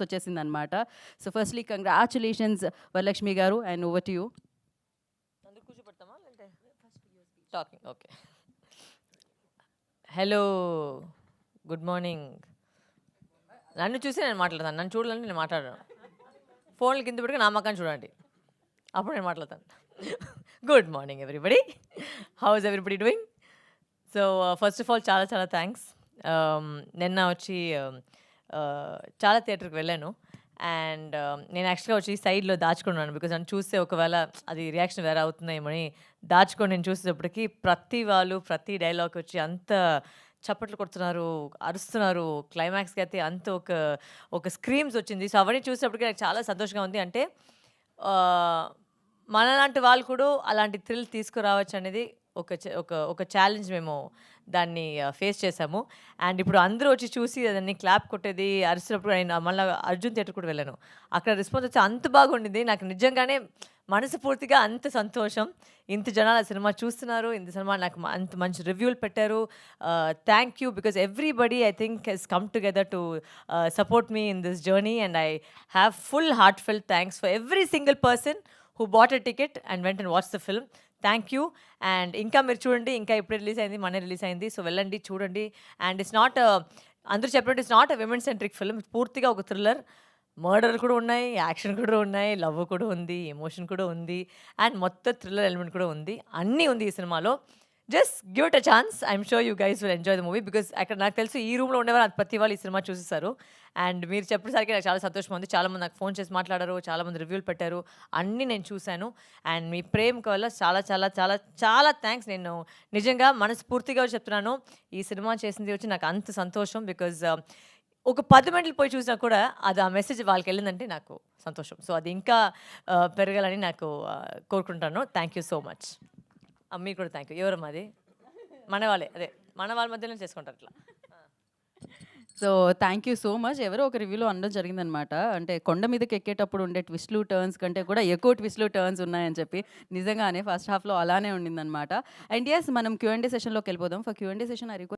వచ్చేసిందనమాట. So firstly congratulations Varalakshmi గారు and over to you. అందరు కూర్చోబెడతామా అంటే talking okay. Hello, good morning. నన్ను చూసి నేను మాట్లాడతాను, నన్ను చూడాలంటే నేను మాట్లాడను. ఫోన్లు కింద పెట్టుకుని నా మకాన్ని చూడండి, అప్పుడు నేను మాట్లాడతాను. Good morning everybody, how is everybody doing? So first of all చాలా చాలా థ్యాంక్స్. నిన్న వచ్చి చాలా థియేటర్కి వెళ్ళాను అండ్ నేను యాక్చువల్గా వచ్చి సైడ్లో దాచుకున్నాను బికాజ్ నన్ను చూస్తే ఒకవేళ అది రియాక్షన్ వేరే అవుతుందేమని దాచుకొని నేను చూసేటప్పటికి ప్రతి వాళ్ళు ప్రతి డైలాగ్ వచ్చి అంత చప్పట్లు కొడుతున్నారు, అరుస్తున్నారు. క్లైమాక్స్కి అయితే అంత ఒక ఒక స్క్రీమ్స్ వచ్చింది. సో అవన్నీ చూసేటప్పటికి నాకు చాలా సంతోషంగా ఉంది. అంటే మనలాంటి వాళ్ళు కూడా అలాంటి థ్రిల్ తీసుకురావచ్చు అనేది ఒక ఒక ఒక ఛాలెంజ్ మేము దాన్ని ఫేస్ చేసాము. అండ్ ఇప్పుడు అందరూ వచ్చి చూసి దాన్ని క్లాప్ కొట్టేది అరిచినప్పుడు నేను మళ్ళీ అర్జున్ థియేటర్ కూడా వెళ్ళాను. అక్కడ రెస్పాన్స్ వచ్చి అంత బాగుండింది. నాకు నిజంగానే మనస్ఫూర్తిగా అంత సంతోషం. ఇంత జనాలు ఆ సినిమా చూస్తున్నారు, ఇంత సినిమా నాకు అంత మంచి రివ్యూలు పెట్టారు. Thank you because everybody I think has come together to support me in this journey and I have full heartfelt thanks for every single person who bought a ticket and went and watched the film. Thank you. And ఇంకా మీరు చూడండి, ఇంకా ఇప్పుడు release అయింది, మొన్న release అయింది. So వెళ్ళండి, చూడండి. అండ్ ఇట్స్ నాట్ అందరూ చెప్పినట్టు it's not a women centric film. పూర్తిగా ఒక థ్రిల్లర్, మర్డర్ కూడా ఉన్నాయి, యాక్షన్ కూడా ఉన్నాయి, లవ్ కూడా ఉంది, ఎమోషన్ కూడా ఉంది అండ్ మొత్తం థ్రిల్లర్ ఎలిమెంట్ కూడా ఉంది. అన్నీ ఉంది ఈ సినిమాలో. Just give it a chance. I'm sure you guys will enjoy the movie because అక్కడ నాకు తెలుసు ఈ రూమ్లో ఉండేవారు ప్రతి వాళ్ళు ఈ సినిమా చూసేసారు. అండ్ మీరు చెప్పేసరికి నాకు చాలా సంతోషం ఉంది. చాలామంది నాకు ఫోన్ చేసి మాట్లాడారు, చాలామంది రివ్యూలు పెట్టారు, అన్నీ నేను చూశాను. అండ్ మీ ప్రేమకు వల్ల చాలా చాలా చాలా చాలా థ్యాంక్స్. నేను నిజంగా మనస్ఫూర్తిగా చెప్తున్నాను, ఈ సినిమా చేసింది వచ్చి నాకు అంత సంతోషం. బికాజ్ ఒక 10 మందిలు పోయి చూసినా కూడా అది ఆ మెసేజ్ వాళ్ళకి వెళ్ళిందంటే నాకు సంతోషం. సో అది ఇంకా పెరగాలని నాకు కోరుకుంటాను. Thank you so much. మీకు కూడా థ్యాంక్ యూ. ఎవరమ్మా అది? మన వాళ్ళే, అదే మన వాళ్ళ మధ్యలో చేసుకుంటారు ఇట్లా. So thank you so much. ఎవరో ఒక రివ్యూలో అనడం జరిగిందనమాట, అంటే కొండ మీదకి ఎక్కేటప్పుడు ఉండే ట్విస్ట్లు టర్న్స్ కంటే కూడా ఎక్కువ ట్విస్ట్లు టర్న్స్ ఉన్నాయని చెప్పి. నిజంగానే ఫస్ట్ హాఫ్లో అలానే ఉండిందనమాట. అండ్ ఎస్, మనం Q&A సెషన్లోకి వెళ్ళిపోదాం. For Q&A session I request